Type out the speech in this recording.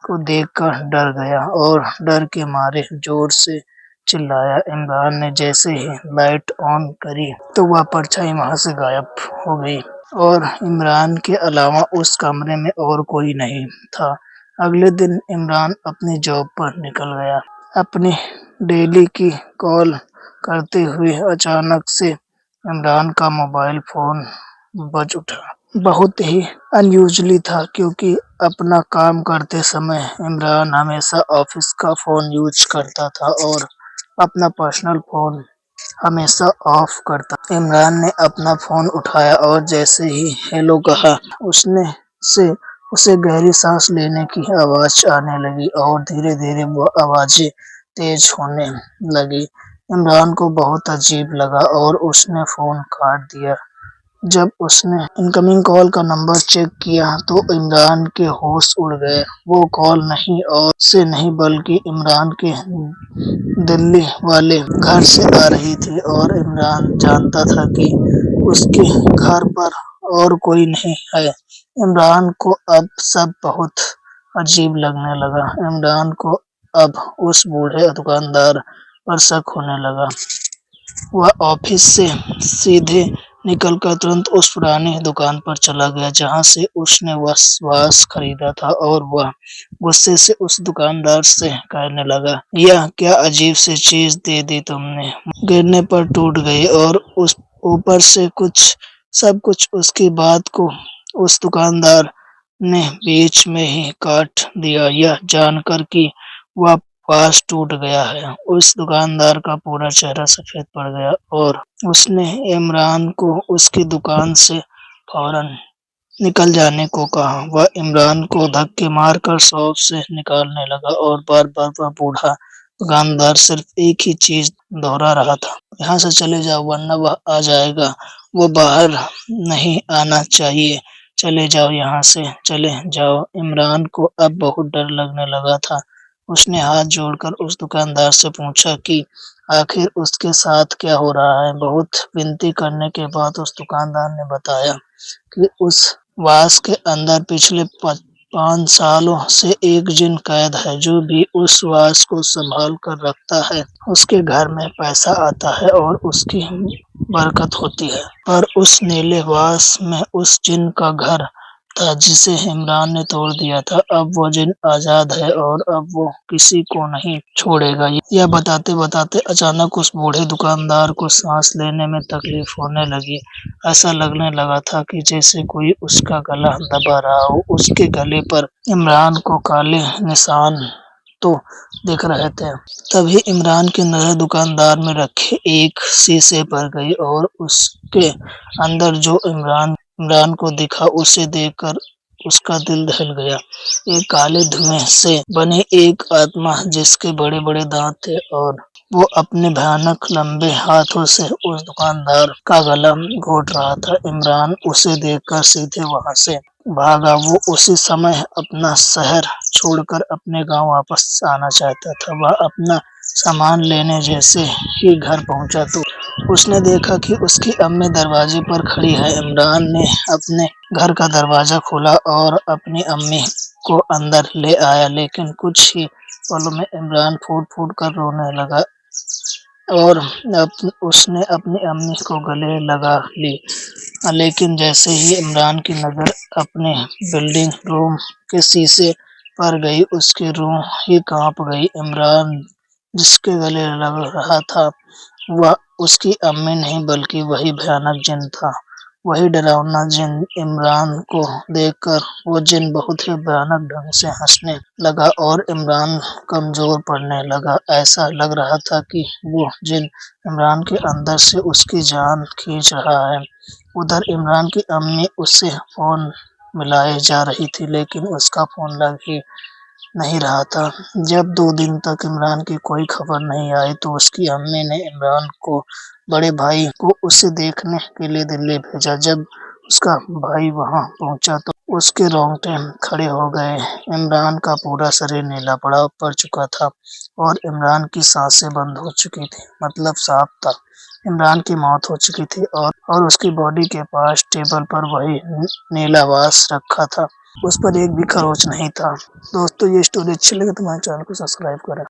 کو دیکھ کر ڈر گیا اور ڈر کے مارے زور سے چلایا۔ عمران نے جیسے ہی لائٹ آن کری تو وہ پرچھائی وہاں سے غائب ہو گئی اور عمران کے علاوہ اس کمرے میں اور کوئی نہیں تھا۔ اگلے دن عمران اپنی جاب پر نکل گیا، اپنی ڈیلی کی کال کرتے ہوئے اچانک سے عمران کا موبائل فون بج اٹھا۔ بہت ہی ان یوزلی تھا کیونکہ اپنا کام کرتے سمے عمران ہمیشہ آفس کا فون یوز کرتا تھا اور اپنا پرسنل فون ہمیشہ آف کرتا۔ عمران نے اپنا فون اٹھایا اور جیسے ہی ہیلو کہا اسے گہری سانس لینے کی آواز آنے لگی اور دھیرے دھیرے وہ آوازیں تیز ہونے لگی۔ عمران کو بہت عجیب لگا اور اس نے فون کاٹ دیا۔ جب اس نے انکمنگ کال کا نمبر چیک کیا تو عمران کے ہوش اڑ گئے۔ وہ کال نہیں اور سے نہیں بلکہ عمران کے دلی والے گھر سے آ رہی تھی اور عمران جانتا تھا کہ اس کے گھر پر اور کوئی نہیں ہے۔ عمران کو اب سب بہت عجیب لگنے لگا۔ عمران کو اب اس بوڑھے دکاندار پر شک ہونے لگا۔ وہ آفس سے سیدھے نکل کر ترنت اس پرانی دکان پر چلا گیا جہاں سے اس نے واس خریدا تھا اور وہ غصے سے اس دکاندار سے کہنے لگا، یہ کیا عجیب سی چیز دے دی تم نے، گرنے پر ٹوٹ گئی اور اوپر سے سب کچھ۔ اس کی بات کو اس دکاندار نے بیچ میں ہی کاٹ دیا۔ یہ جان کر کہ وہ واس ٹوٹ گیا ہے اس دکاندار کا پورا چہرہ سفید پڑ گیا اور اس نے عمران کو اس کی دکان سے فوراً نکل جانے کو کہا۔ وہ عمران کو دھکے مار کر شاپ سے نکالنے لگا اور بار بار وہ بوڑھا دکاندار صرف ایک ہی چیز دہرا رہا تھا، یہاں سے چلے جاؤ ورنہ وہ آ جائے گا، وہ باہر نہیں آنا چاہیے، چلے جاؤ یہاں سے، چلے جاؤ۔ عمران کو اب بہت ڈر لگنے لگا تھا۔ اس نے ہاتھ جوڑ کر اس دکاندار سے پوچھا کہ آخر اس کے ساتھ کیا ہو رہا ہے۔ بہت ونتی کرنے کے بعد اس دکاندار نے بتایا کہ اس واس کے اندر پچھلے 5 سالوں سے ایک جن قید ہے۔ جو بھی اس واس کو سنبھال کر رکھتا ہے اس کے گھر میں پیسہ آتا ہے اور اس کی برکت ہوتی ہے۔ پر اس نیلے واس میں اس جن کا گھر تھا جسے عمران نے توڑ دیا تھا۔ اب وہ جن آزاد ہے اور اب وہ کسی کو نہیں چھوڑے گا۔ یہ بتاتے بتاتے اچانک اس بوڑھے دکاندار کو سانس لینے میں تکلیف ہونے لگی۔ ایسا لگنے لگا تھا کہ جیسے کوئی اس کا گلا دبا رہا ہو۔ اس کے گلے پر عمران کو کالے نشان تو دکھ رہے تھے۔ تبھی عمران کی نظر دکاندار میں رکھے ایک شیشے پر گئی اور اس کے اندر جو عمران کو دکھا اسے دیکھ کر اس کا دل دہل گیا۔ ایک کالے دھویں سے بنی ایک آتما جس کے بڑے بڑے دانت تھے اور وہ اپنے بھیانک لمبے ہاتھوں سے اس دکاندار کا گلا گھونٹ رہا تھا۔ عمران اسے دیکھ کر سیدھے وہاں سے بھاگا۔ وہ اسی سمے اپنا شہر چھوڑ کر اپنے گاؤں واپس آنا چاہتا تھا۔ وہ اپنا سامان لینے جیسے ہی گھر پہنچا تو اس نے دیکھا کہ اس کی امی دروازے پر کھڑی ہے۔ عمران نے اپنے گھر کا دروازہ کھولا اور اپنی امی کو اندر لے آیا، لیکن کچھ ہی پلوں میں عمران پھوٹ پھوٹ کر رونے لگا اور اس نے اپنی امی کو گلے لگا لی۔ لیکن جیسے ہی عمران کی نظر اپنے بلڈنگ روم کے شیشے پر گئی اس کی روح ہی کانپ گئی۔ عمران جس کے گلے لگ رہا تھا وہ اس کی امی نہیں بلکہ وہی بھیانک جن تھا، وہی ڈراؤنا جن۔ عمران کو دیکھ کر وہ جن بہت ہی بھیانک ڈھنگ سے ہنسنے لگا اور عمران کمزور پڑنے لگا۔ ایسا لگ رہا تھا کہ وہ جن عمران کے اندر سے اس کی جان کھینچ رہا ہے۔ ادھر عمران کی امی اسے فون ملائے جا رہی تھی لیکن اس کا فون لگ ہی نہیں رہا تھا۔ جب 2 دن تک عمران کی کوئی خبر نہیں آئی تو اس کی امی نے عمران کو بڑے بھائی کو اسے دیکھنے کے لیے دلی بھیجا۔ جب اس کا بھائی وہاں پہنچا تو اس کے رونگٹے کھڑے ہو گئے۔ عمران کا پورا شریر نیلا پڑ چکا تھا اور عمران کی سانسیں بند ہو چکی تھیں۔ مطلب صاف تھا، عمران کی موت ہو چکی تھی اور اس کی باڈی کے پاس ٹیبل پر وہی نیلا واس رکھا تھا۔ اس پر ایک بھی خروچ نہیں تھا۔ دوستو یہ اسٹوری اچھی لگے تو ہمارے چینل کو سبسکرائب کریں۔